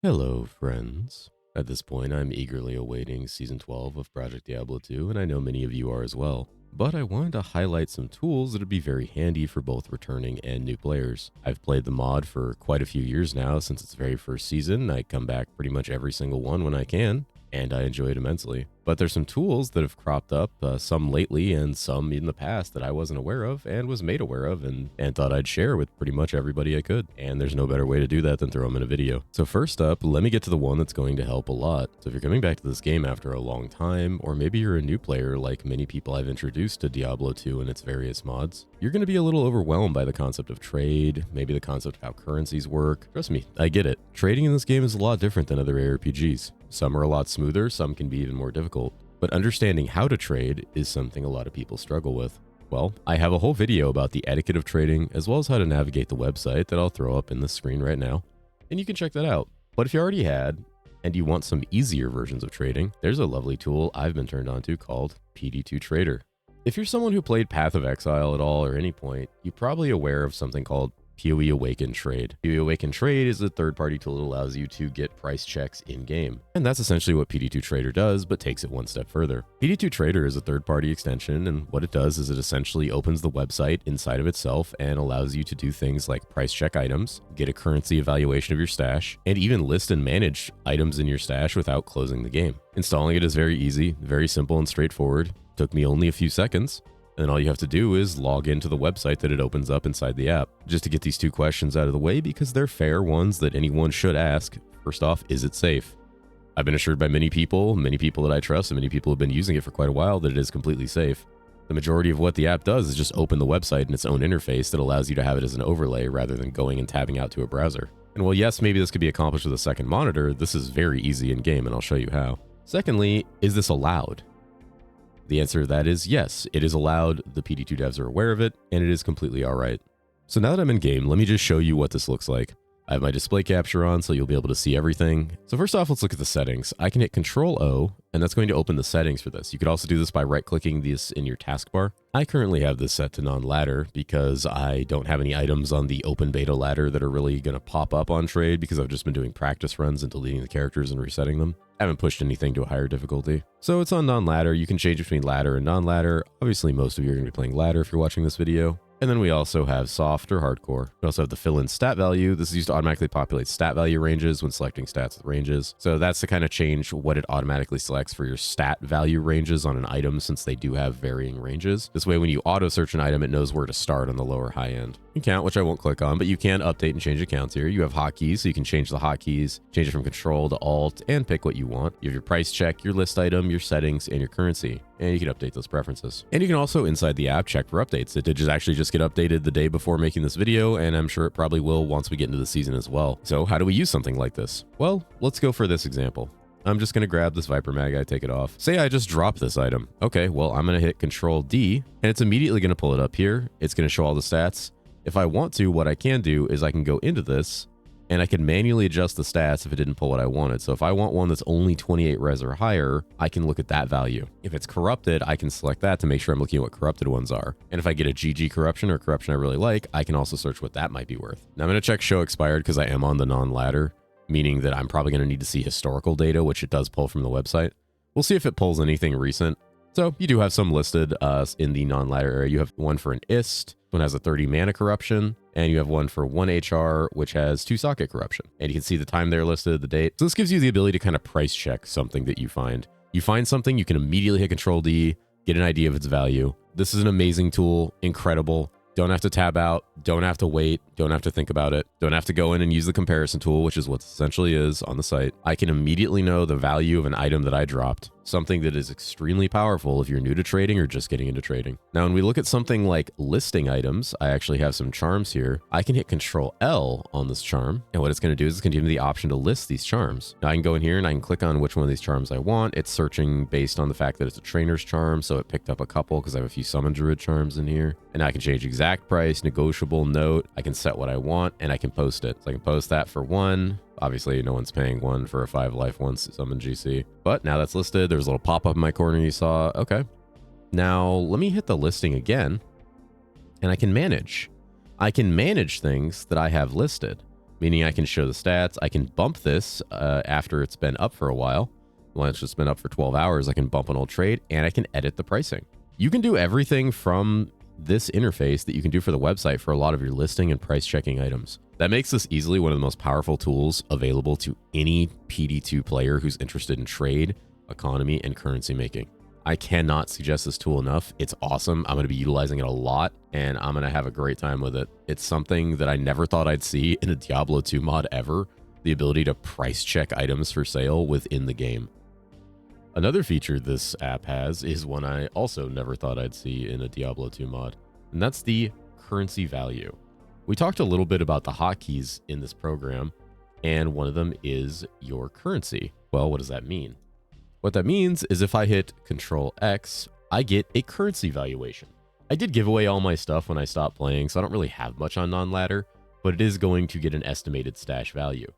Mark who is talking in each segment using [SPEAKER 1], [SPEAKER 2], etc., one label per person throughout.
[SPEAKER 1] Hello, friends. At this point, I'm eagerly awaiting Season 12 of Project Diablo 2, and I know many of you are as well. But I wanted to highlight some tools that would be very handy for both returning and new players. I've played the mod for quite a few years now since its very first season. I come back pretty much every single one when I can, and I enjoy it immensely. But there's some tools that have cropped up, some lately and some in the past that I wasn't aware of and was made aware of and thought I'd share with pretty much everybody I could. And there's no better way to do that than throw them in a video. So first up, let me get to the one that's going to help a lot. So if you're coming back to this game after a long time, or maybe you're a new player like many people I've introduced to Diablo 2 and its various mods, you're going to be a little overwhelmed by the concept of trade, maybe the concept of how currencies work. Trust me, I get it. Trading in this game is a lot different than other ARPGs. Some are a lot smoother, some can be even more difficult. But understanding how to trade is something a lot of people struggle with. Well, I have a whole video about the etiquette of trading, as well as how to navigate the website that I'll throw up in the screen right now, and you can check that out. But if you already had, and you want some easier versions of trading, there's a lovely tool I've been turned on to called PD2 Trader. If you're someone who played Path of Exile at all or any point, you're probably aware of something called PoE Awaken Trade. PoE Awaken Trade is a third-party tool that allows you to get price checks in-game. And that's essentially what PD2 Trader does, but takes it one step further. PD2 Trader is a third-party extension, and what it does is it essentially opens the website inside of itself and allows you to do things like price check items, get a currency evaluation of your stash, and even list and manage items in your stash without closing the game. Installing it is very easy, very simple and straightforward. Took me only a few seconds. And then all you have to do is log into the website that it opens up inside the app. Just to get these two questions out of the way because they're fair ones that anyone should ask. First off, is it safe? I've been assured by many people that I trust, and many people have been using it for quite a while, that it is completely safe. The majority of what the app does is just open the website in its own interface that allows you to have it as an overlay rather than going and tabbing out to a browser. And while yes, maybe this could be accomplished with a second monitor, this is very easy in game, and I'll show you how. Secondly, is this allowed? The answer to that is yes, it is allowed, the PD2 devs are aware of it, and it is completely alright. So now that I'm in game, let me just show you what this looks like. I have my display capture on, so you'll be able to see everything. So first off, let's look at the settings. I can hit Control-O, and that's going to open the settings for this. You could also do this by right-clicking this in your taskbar. I currently have this set to non-ladder because I don't have any items on the open beta ladder that are really going to pop up on trade because I've just been doing practice runs and deleting the characters and resetting them. I haven't pushed anything to a higher difficulty. So it's on non-ladder. You can change between ladder and non-ladder. Obviously, most of you are going to be playing ladder if you're watching this video. And then we also have soft or hardcore. We also have the fill-in stat value. This is used to automatically populate stat value ranges when selecting stats with ranges. So that's to kind of change what it automatically selects for your stat value ranges on an item, since they do have varying ranges. This way, when you auto search an item, it knows where to start on the lower high end. You count, which I won't click on, but you can update and change accounts here. You have hotkeys, so you can change the hotkeys, change it from control to alt, and pick what you want. You have your price check, your list item, your settings, and your currency. And you can update those preferences. And you can also, inside the app, check for updates. It did just get updated the day before making this video, and I'm sure it probably will once we get into the season as well. So how do we use something like this? Well, let's go for this example. I'm just going to grab this Viper mag, I take it off. Say I just drop this item. Okay, well, I'm going to hit Control D, and it's immediately going to pull it up here. It's going to show all the stats. If I want to, what I can do is I can go into this, and I can manually adjust the stats if it didn't pull what I wanted. So if I want one that's only 28 res or higher, I can look at that value. If it's corrupted, I can select that to make sure I'm looking at what corrupted ones are. And if I get a GG corruption or corruption I really like, I can also search what that might be worth. Now I'm going to check show expired because I am on the non-ladder, meaning that I'm probably going to need to see historical data, which it does pull from the website. We'll see if it pulls anything recent. So you do have some listed in the non-ladder area. You have one for an IST, one has a 30 mana corruption, and you have one for 1 HR, which has 2 socket corruption. And you can see the time there listed, the date. So this gives you the ability to kind of price check something that you find. You find something, you can immediately hit Control D, get an idea of its value. This is an amazing tool, incredible. Don't have to tab out, don't have to wait, don't have to think about it, don't have to go in and use the comparison tool, which is what essentially is on the site. I can immediately know the value of an item that I dropped, something that is extremely powerful if you're new to trading or just getting into trading. Now, when we look at something like listing items, I actually have some charms here. I can hit Control L on this charm, and what it's going to do is it's going to give me the option to list these charms. Now I can go in here and I can click on which one of these charms I want. It's searching based on the fact that it's a trainer's charm, so it picked up a couple because I have a few summon druid charms in here. And I can change exact price, negotiable, note. I can set what I want, and I can post it. So I can post that for 1. Obviously, no one's paying 1 for a 5 life once summon GC. But now that's listed. There's a little pop-up in my corner you saw. Okay. Now, let me hit the listing again, and I can manage. I can manage things that I have listed. meaning I can show the stats. I can bump this after it's been up for a while. Once it's been up for 12 hours, I can bump an old trade, and I can edit the pricing. You can do everything from this interface that you can do for the website for a lot of your listing and price checking items. That makes this easily one of the most powerful tools available to any PD2 player who's interested in trade, economy, and currency making. I cannot suggest this tool enough. It's awesome. I'm going to be utilizing it a lot, and I'm going to have a great time with it. It's something that I never thought I'd see in a Diablo 2 mod ever, the ability to price check items for sale within the game. Another feature this app has is one I also never thought I'd see in a Diablo 2 mod, and that's the currency value. We talked a little bit about the hotkeys in this program, and one of them is your currency. Well, what does that mean? What that means is if I hit Control X, I get a currency valuation. I did give away all my stuff when I stopped playing, so I don't really have much on non-ladder, but it is going to get an estimated stash value.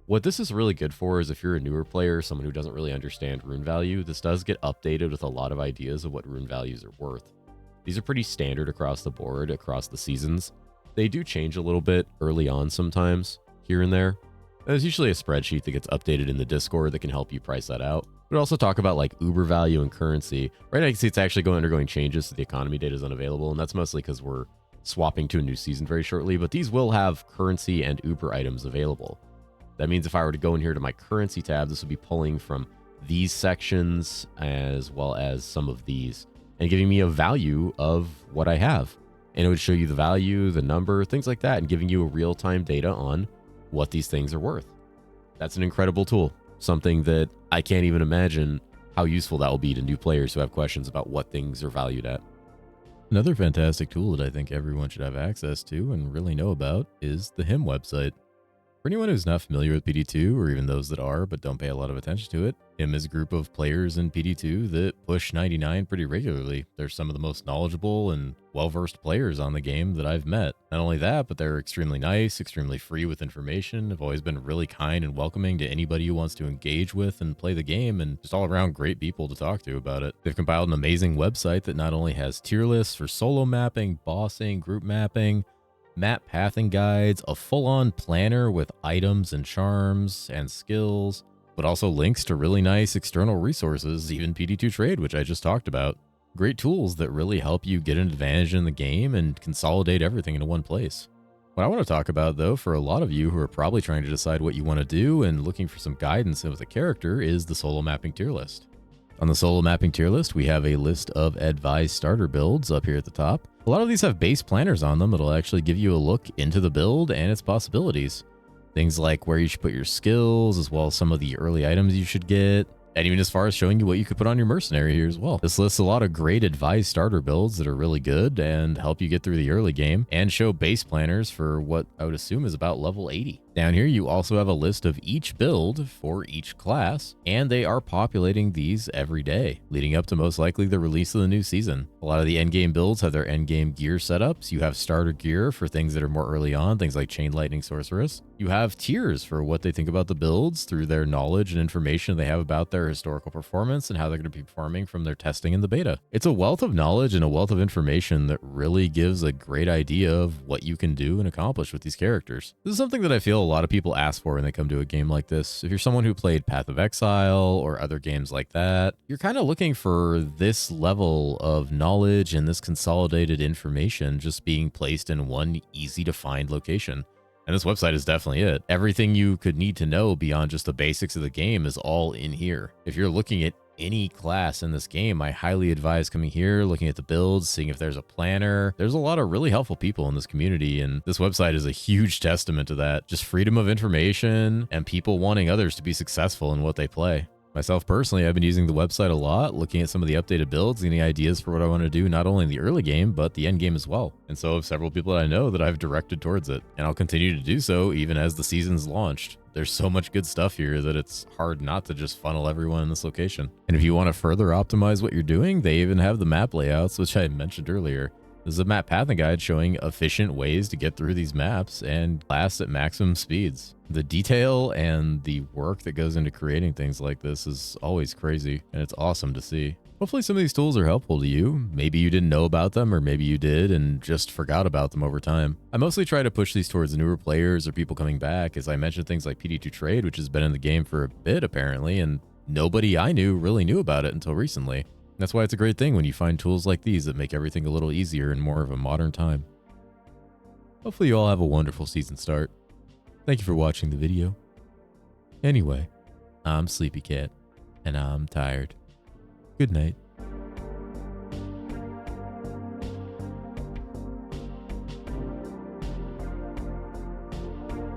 [SPEAKER 1] What this is really good for is if you're a newer player, someone who doesn't really understand rune value, this does get updated with a lot of ideas of what rune values are worth. These are pretty standard across the board, across the seasons. They do change a little bit early on sometimes, here and there. There's usually a spreadsheet that gets updated in the Discord that can help you price that out. But also talk about like Uber value and currency. Right now you can see it's actually undergoing changes, so the economy data is unavailable, and that's mostly because we're swapping to a new season very shortly, but these will have currency and Uber items available. That means if I were to go in here to my currency tab, this would be pulling from these sections as well as some of these and giving me a value of what I have. And it would show you the value, the number, things like that, and giving you a real-time data on what these things are worth. That's an incredible tool. Something that I can't even imagine how useful that will be to new players who have questions about what things are valued at. Another fantastic tool that I think everyone should have access to and really know about is the HIM website. For anyone who's not familiar with PD2, or even those that are but don't pay a lot of attention to it, HIM is a group of players in PD2 that push 99 pretty regularly. They're some of the most knowledgeable and well-versed players on the game that I've met. Not only that, but they're extremely nice, extremely free with information, have always been really kind and welcoming to anybody who wants to engage with and play the game, and just all around great people to talk to about it. They've compiled an amazing website that not only has tier lists for solo mapping, bossing, group mapping, map pathing guides, a full-on planner with items and charms and skills, but also links to really nice external resources, even PD2 Trade, which I just talked about. Great tools that really help you get an advantage in the game and consolidate everything into one place. What I want to talk about, though, for a lot of you who are probably trying to decide what you want to do and looking for some guidance with a character, is the solo mapping tier list. On the solo mapping tier list, we have a list of advised starter builds up here at the top. A lot of these have base planners on them that'll actually give you a look into the build and its possibilities. Things like where you should put your skills, as well as some of the early items you should get, and even as far as showing you what you could put on your mercenary here as well. This lists a lot of great advised starter builds that are really good and help you get through the early game, and show base planners for what I would assume is about level 80. Down here, you also have a list of each build for each class, and they are populating these every day, leading up to most likely the release of the new season. A lot of the endgame builds have their endgame gear setups. You have starter gear for things that are more early on, things like Chain Lightning Sorceress. You have tiers for what they think about the builds through their knowledge and information they have about their historical performance and how they're going to be performing from their testing in the beta. It's a wealth of knowledge and a wealth of information that really gives a great idea of what you can do and accomplish with these characters. This is something that I feel a lot of people ask for when they come to a game like this. If you're someone who played Path of Exile or other games like that, you're kind of looking for this level of knowledge and this consolidated information just being placed in one easy to find location. And this website is definitely it. Everything you could need to know beyond just the basics of the game is all in here. If you're looking at any class in this game, I highly advise coming here, looking at the builds, seeing if there's a planner. There's a lot of really helpful people in this community, and this website is a huge testament to that. Just freedom of information and people wanting others to be successful in what they play. Myself personally, I've been using the website a lot, looking at some of the updated builds, getting ideas for what I want to do, not only in the early game, but the end game as well. And so have several people that I know that I've directed towards it, and I'll continue to do so even as the season's launched. There's so much good stuff here that it's hard not to just funnel everyone in this location. And if you want to further optimize what you're doing, they even have the map layouts, which I mentioned earlier. This is a map pathing guide showing efficient ways to get through these maps and class at maximum speeds. The detail and the work that goes into creating things like this is always crazy, and it's awesome to see. Hopefully some of these tools are helpful to you. Maybe you didn't know about them, or maybe you did and just forgot about them over time. I mostly try to push these towards newer players or people coming back, as I mentioned things like PD2 Trade, which has been in the game for a bit apparently, and nobody I knew really knew about it until recently. That's why it's a great thing when you find tools like these that make everything a little easier in more of a modern time. Hopefully you all have a wonderful season start. Thank you for watching the video. Anyway, I'm Sleepy Cat, and I'm tired. Good night.